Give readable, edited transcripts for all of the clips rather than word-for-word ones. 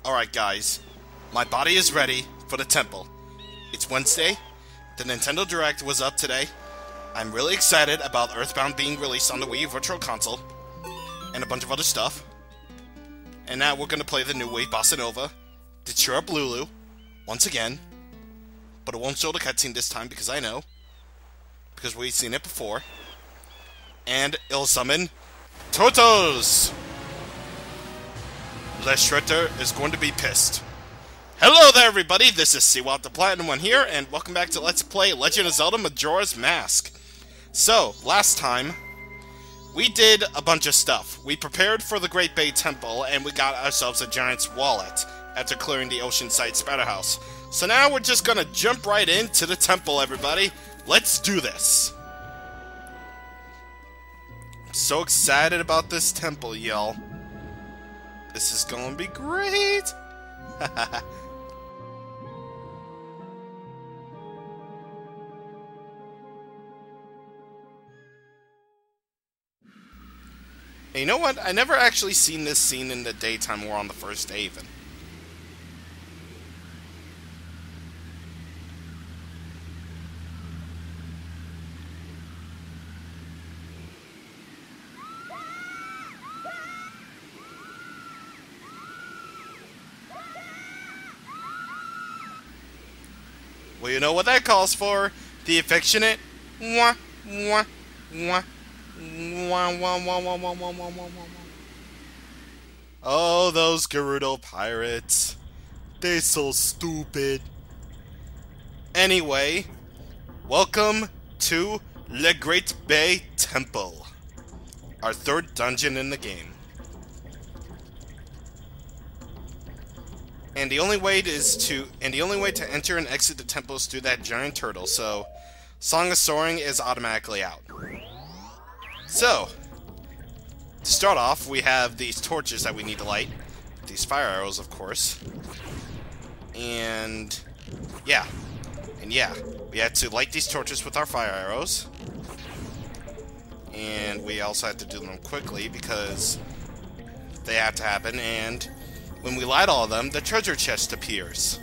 Alright guys, my body is ready for the temple. It's Wednesday, the Nintendo Direct was up today. I'm really excited about Earthbound being released on the Wii Virtual Console, and a bunch of other stuff. And now we're gonna play the new Wave Bossa Nova, to cheer up Lulu, once again. But it won't show the cutscene this time because I know. Because we've seen it before. And it'll summon Turtles! Les Shredder is going to be pissed. Hello there everybody, this is Seawalt the Platinum One here, and welcome back to Let's Play Legend of Zelda Majora's Mask. So, last time, we did a bunch of stuff. We prepared for the Great Bay Temple, and we got ourselves a giant's wallet after clearing the Oceanside Spider House. So now we're just gonna jump right into the temple, everybody. Let's do this. I'm so excited about this temple, y'all. This is gonna be great! And you know what? I never actually seen this scene in the daytime or on the first day even. Well, you know what that calls for? The affectionate wah wah wah wah wah wah wah wah wah wah wah. Oh, those Gerudo pirates. They're so stupid. Anyway, welcome to Le Great Bay Temple, our third dungeon in the game. And the only way to enter and exit the temple is through that giant turtle, so Song of Soaring is automatically out. So, to start off, we have these torches that we need to light. These fire arrows, of course. And yeah, we had to light these torches with our fire arrows. And we also had to do them quickly because they have to happen, and when we light all of them, the treasure chest appears.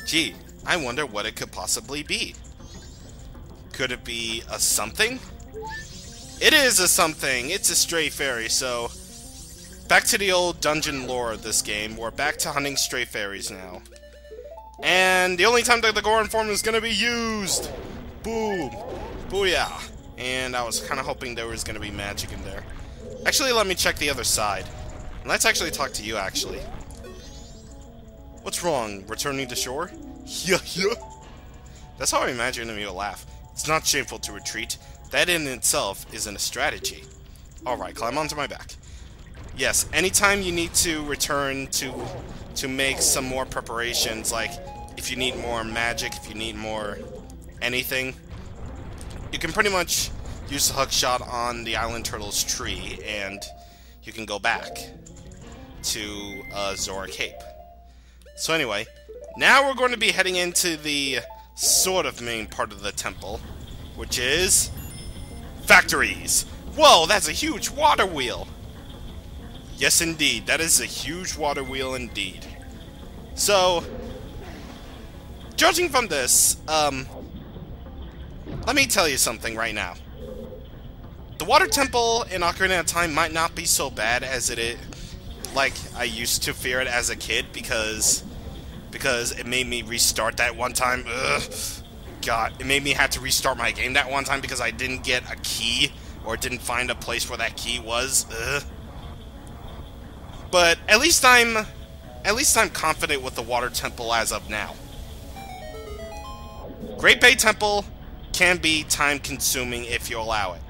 Gee, I wonder what it could possibly be. Could it be a something? It is a something! It's a stray fairy, so back to the old dungeon lore of this game. We're back to hunting stray fairies now. And the only time that the Goron form is gonna be used! Boom! Booyah! And I was kinda hoping there was gonna be magic in there. Actually, let me check the other side. Let's actually talk to you, actually. What's wrong? Returning to shore? Yeah. That's how I imagine him to laugh. It's not shameful to retreat. That in itself isn't a strategy. Alright, climb onto my back. Yes, anytime you need to return to make some more preparations, like if you need more magic, if you need more anything, you can pretty much use the hook shot on the Island Turtle's tree, and you can go back to Zora Cape. So anyway, now we're going to be heading into the sort of main part of the temple, which is factories. Whoa, that's a huge water wheel. Yes, indeed, that is a huge water wheel indeed. So, judging from this, let me tell you something right now. The water temple in Ocarina of Time might not be so bad as it is, like I used to fear it as a kid, because it made me restart that one time. Ugh. God, it made me have to restart my game that one time because I didn't get a key or didn't find a place where that key was. Ugh. But at least I'm confident with the water temple as of now. Great Bay Temple can be time-consuming if you allow it.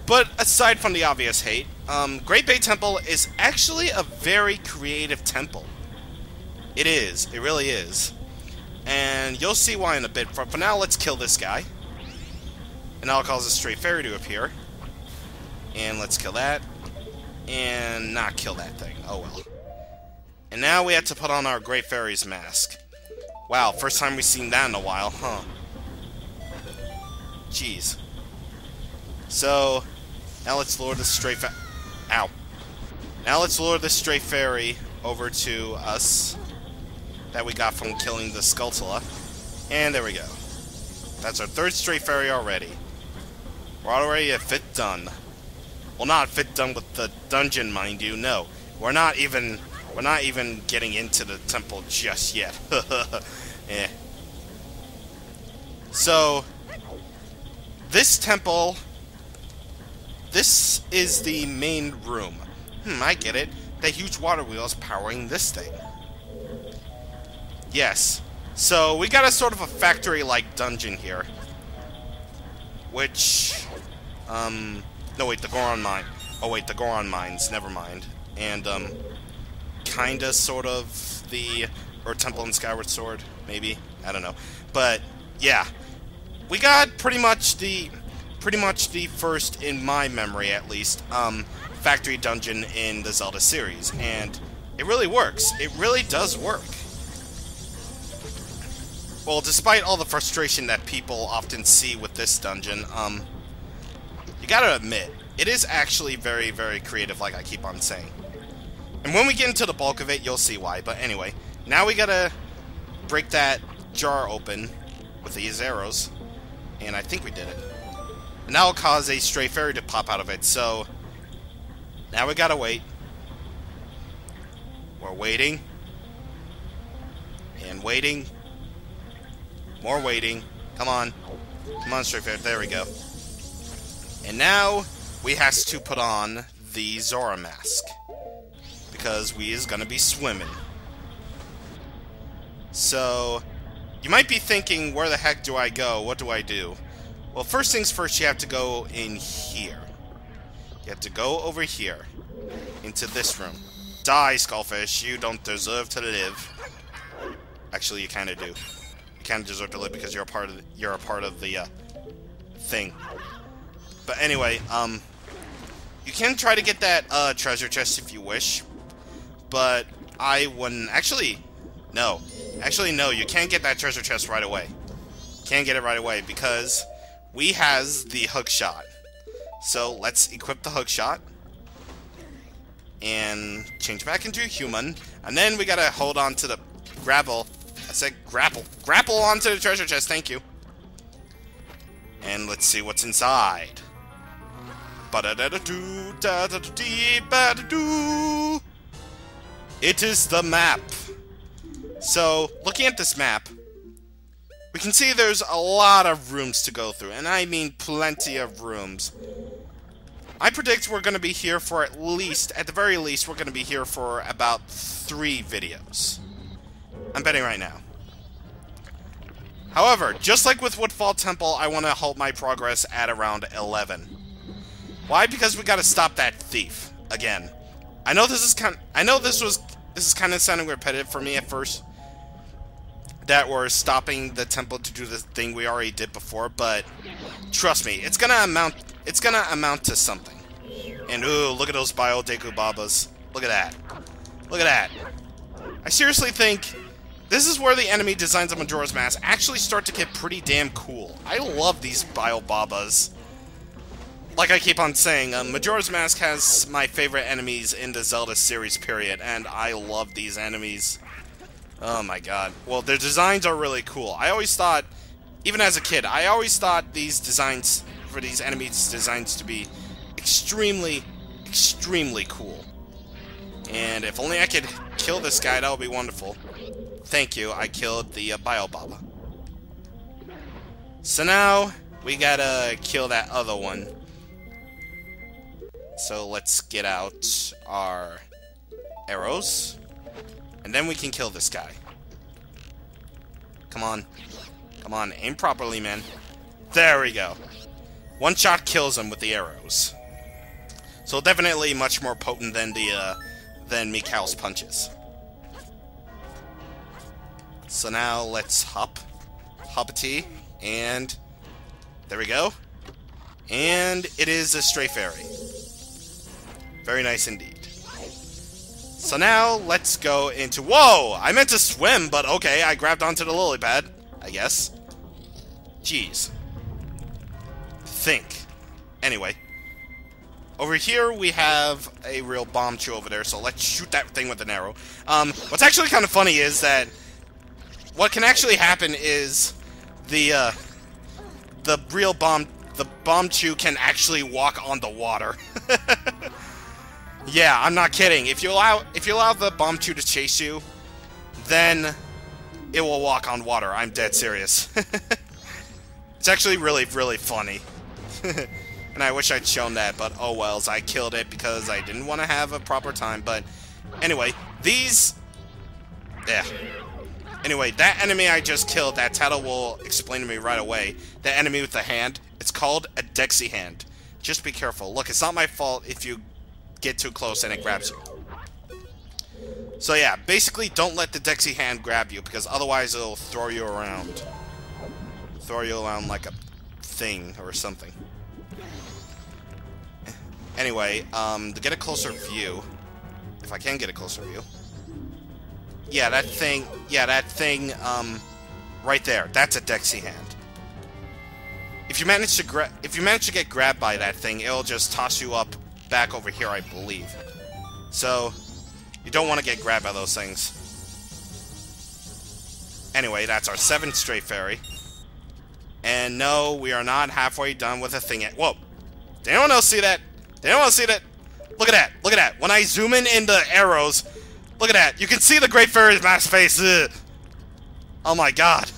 But aside from the obvious hate, Great Bay Temple is actually a very creative temple. It is. It really is. And you'll see why in a bit. For now, let's kill this guy. And that'll cause a stray fairy to appear. And let's kill that. And not kill that thing. Oh well. And now we have to put on our Great Fairy's mask. Wow, first time we've seen that in a while, huh? Jeez. So, now let's lure the stray Ow. Now let's lure this stray fairy over to us that we got from killing the Skulltula. And there we go. That's our third stray fairy already. We're already a fit done. Well, not fit done with the dungeon, mind you. No, we're not even getting into the temple just yet. Eh. So, this temple, this is the main room. I get it. The huge water wheel is powering this thing. Yes. So, we got a sort of a factory-like dungeon here. Which, no wait, the Goron mine. Oh wait, the Goron mines, never mind. And, kinda, sort of, the Earth Temple and Skyward Sword, maybe? I don't know. But, yeah. We got pretty much the first, in my memory at least, factory dungeon in the Zelda series, and it really works. It really does work. Well, despite all the frustration that people often see with this dungeon, you gotta admit, it is actually very, very creative, like I keep on saying. And when we get into the bulk of it, you'll see why. But anyway, now we gotta break that jar open with these arrows, and I think we did it. And that will cause a stray fairy to pop out of it, so now we gotta wait. We're waiting. And waiting. More waiting. Come on. Come on, stray fairy. There we go. And now we has to put on the Zora mask. Because we is gonna be swimming. So, you might be thinking, where the heck do I go? What do I do? Well, first things first, you have to go in here. You have to go over here. Into this room. Die, Skullfish. You don't deserve to live. Actually, you kinda do. You kinda deserve to live because you're a part of the, thing. But anyway, you can try to get that, treasure chest if you wish. But I wouldn't... Actually, no. Actually, no, you can't get that treasure chest right away. Can't get it right away because we has the hook shot. So let's equip the hook shot and change back into a human, and then we gotta hold on to the grapple. I said grapple. Grapple onto the treasure chest, thank you. And let's see what's inside. It is the map. So, looking at this map, we can see there's a lot of rooms to go through, and I mean plenty of rooms. I predict we're going to be here for at the very least, we're going to be here for about 3 videos. I'm betting right now. However, just like with Woodfall Temple, I want to halt my progress at around 11. Why? Because we got to stop that thief again. I know this is kind of sounding repetitive for me at first, that we're stopping the temple to do the thing we already did before, but trust me, it's gonna amount to something. And ooh, look at those Biodeku Babas. Look at that. Look at that. I seriously think this is where the enemy designs of Majora's Mask actually start to get pretty damn cool. I love these Bio Babas. Like I keep on saying, Majora's Mask has my favorite enemies in the Zelda series, period, and I love these enemies. Oh my god. Well, their designs are really cool. I always thought, even as a kid, I always thought these designs, for these enemies' designs to be extremely, extremely cool. And if only I could kill this guy, that would be wonderful. Thank you, I killed the Bio Baba. So now, we gotta kill that other one. So let's get out our arrows. And then we can kill this guy. Come on. Come on, aim properly, man. There we go. One shot kills him with the arrows. So definitely much more potent than than Mikhail's punches. So now let's hoppity, and there we go. And it is a stray fairy. Very nice indeed. So now, let's go into... Whoa! I meant to swim, but okay, I grabbed onto the lily pad, I guess. Jeez. Think. Anyway. over here we have a real bomb chew over there, so let's shoot that thing with an arrow. What's actually kind of funny is that what can actually happen is the bomb chew can actually walk on the water. Yeah, I'm not kidding. If you allow the bomb chew to chase you, then it will walk on water. I'm dead serious. It's actually really, really funny. And I wish I'd shown that, but oh wells, I killed it because I didn't want to have a proper time. But anyway, yeah. Anyway, that enemy I just killed, that Tata will explain to me right away. The enemy with the hand, it's called a Dexy hand. Just be careful. Look, it's not my fault if you get too close and it grabs you. So yeah, basically don't let the Dexy hand grab you, because otherwise it'll throw you around. Throw you around like a thing or something. Anyway, to get a closer view, if I can get a closer view. Yeah, that thing, right there, that's a Dexy hand. If you manage to get grabbed by that thing, it'll just toss you up back over here, I believe. So, you don't want to get grabbed by those things. Anyway, that's our 7th Stray Fairy. And no, we are not halfway done with the thing yet. Whoa! Did anyone else see that? Did anyone else see that? Look at that! Look at that! When I zoom in the arrows, look at that! You can see the Great Fairy's mask face! Ugh. Oh my god!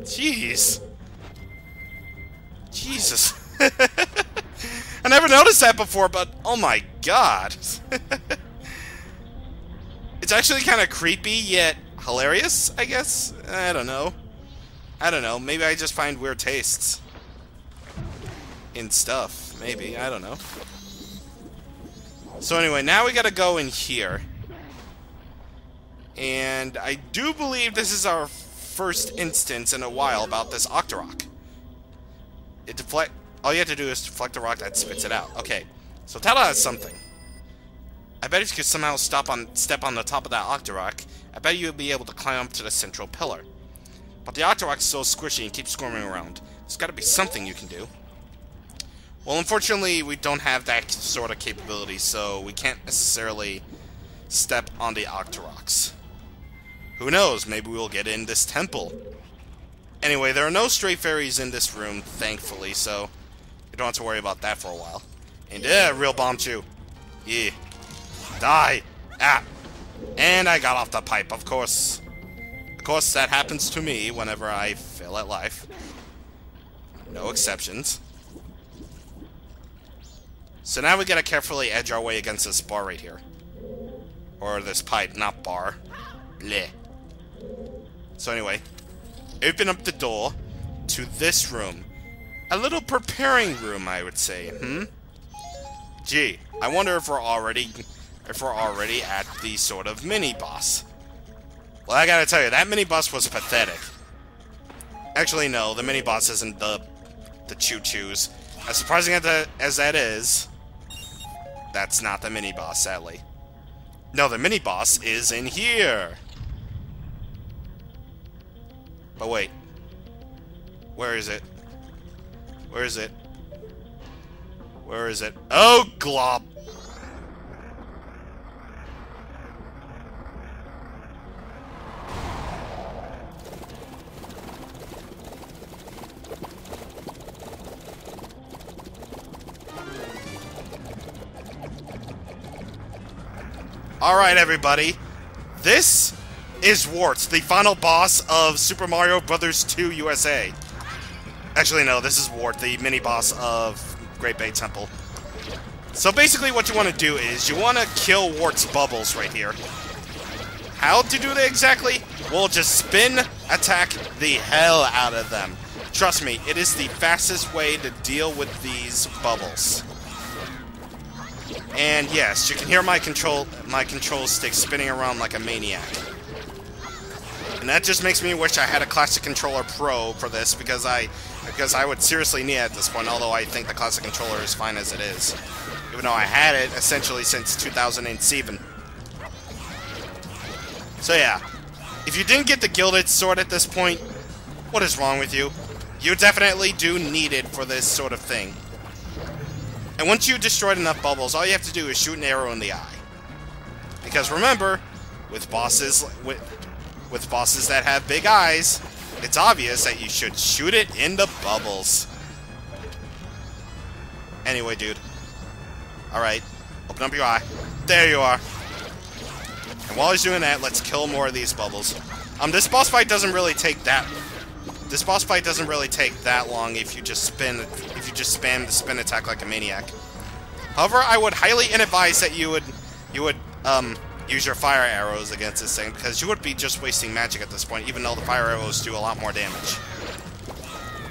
Jeez! Jesus! I never noticed that before, but oh my god! It's actually kind of creepy, yet hilarious, I guess? I don't know. I don't know. Maybe I just find weird tastes in stuff. Maybe. I don't know. So anyway, now we gotta go in here. And I do believe this is our first instance in a while about this Octorok. All you have to do is deflect the rock that spits it out. Okay. So Tala has something. I bet if you could somehow step on the top of that Octorok, I bet you'd be able to climb up to the central pillar. But the Octorok's so squishy and keeps squirming around. There's gotta be something you can do. Well, unfortunately, we don't have that sort of capability, so we can't necessarily step on the Octoroks. Who knows, maybe we'll get in this temple. Anyway, there are no stray fairies in this room, thankfully, so you don't have to worry about that for a while. And real bomb chew. Yeah. Die! Ah! And I got off the pipe, of course. Of course, that happens to me whenever I fail at life. No exceptions. So now we gotta carefully edge our way against this bar right here. Or this pipe, not bar. Bleh. So anyway, open up the door to this room. A little preparing room, I would say. Gee, I wonder if we're already at the sort of mini-boss. Well, I gotta tell you, that mini-boss was pathetic. Actually, no, the mini-boss isn't the choo-choos. As surprising as that is, that's not the mini-boss, sadly. No, the mini-boss is in here! But wait. Where is it? Where is it? Where is it? Oh, glop! Alright, everybody. This is Warts, the final boss of Super Mario Bros. 2 USA. Actually, no, this is Wart, the mini-boss of Great Bay Temple. So basically what you want to do is, you want to kill Wart's bubbles right here. How to do that exactly? Well, just spin attack the hell out of them. Trust me, it is the fastest way to deal with these bubbles. And yes, you can hear my control stick spinning around like a maniac. And that just makes me wish I had a Classic Controller Pro for this, because I would seriously need it at this point, although I think the Classic Controller is fine as it is. Even though I had it essentially since 2007. So yeah, if you didn't get the Gilded Sword at this point, what is wrong with you? You definitely do need it for this sort of thing. And once you've destroyed enough bubbles, all you have to do is shoot an arrow in the eye. Because remember, with bosses that have big eyes, it's obvious that you should shoot it in the bubbles. Anyway, dude. Alright, open up your eye. There you are. And while he's doing that, let's kill more of these bubbles. This boss fight doesn't really take that. This boss fight doesn't really take that long if you just spam the spin attack like a maniac. However, I would highly advise that you would use your fire arrows against this thing, because you would be just wasting magic at this point, even though the fire arrows do a lot more damage.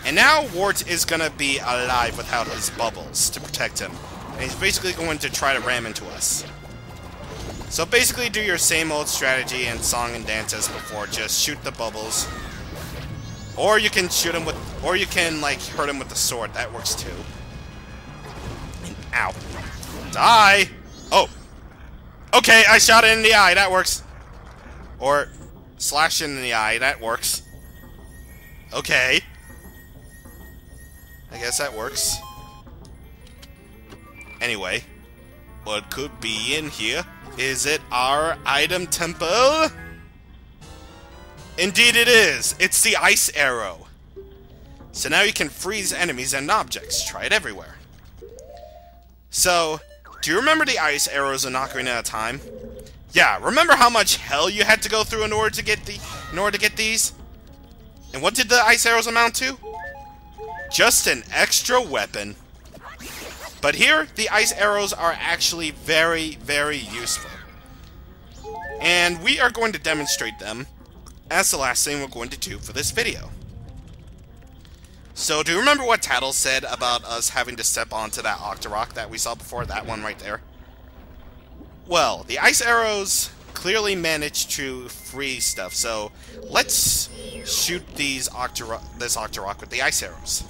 And now Wart is gonna be alive without his bubbles to protect him. And he's basically going to try to ram into us. So basically do your same old strategy and song and dance as before, just shoot the bubbles. Or you can shoot him with, or you can like hurt him with the sword, that works too. And ow. Die! Oh! Okay, I shot it in the eye, that works. Or slash it in the eye, that works. Okay. I guess that works. Anyway, what could be in here? Is it our item temple? Indeed it is! It's the ice arrow. So now you can freeze enemies and objects. Try it everywhere. So, do you remember the ice arrows in Ocarina of Time? Yeah, remember how much hell you had to go through in order to get these? And what did the ice arrows amount to? Just an extra weapon. But here, the ice arrows are actually very, very useful. And we are going to demonstrate them as the last thing we're going to do for this video. So, do you remember what Tattle said about us having to step onto that Octorok that we saw before? That one right there? Well, the ice arrows clearly managed to freeze stuff, so let's shoot this Octorok with the ice arrows.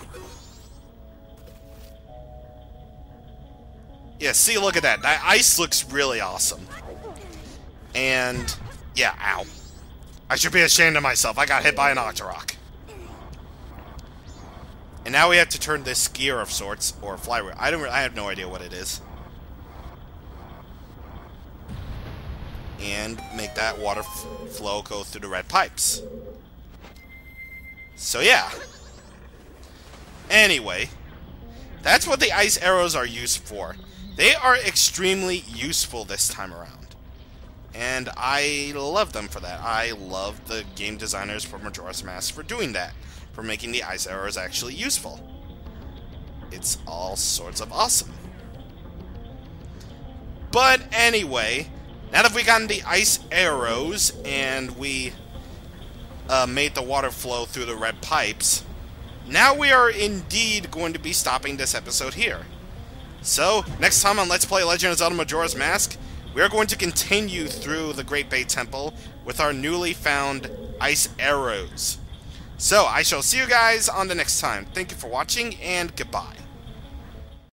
Yeah, see, look at that. That ice looks really awesome. And, yeah, ow. I should be ashamed of myself. I got hit by an Octorok. And now we have to turn this gear of sorts, or flywheel. I have no idea what it is. And make that water flow go through the red pipes. So, yeah. Anyway, that's what the ice arrows are used for. They are extremely useful this time around. And I love them for that. I love the game designers for Majora's Mask for doing that. For making the ice arrows actually useful. It's all sorts of awesome. But anyway, now that we've gotten the ice arrows and we made the water flow through the red pipes, now we are indeed going to be stopping this episode here. So, next time on Let's Play Legend of Zelda Majora's Mask, we are going to continue through the Great Bay Temple with our newly found ice arrows. So, I shall see you guys on the next time. Thank you for watching, and goodbye.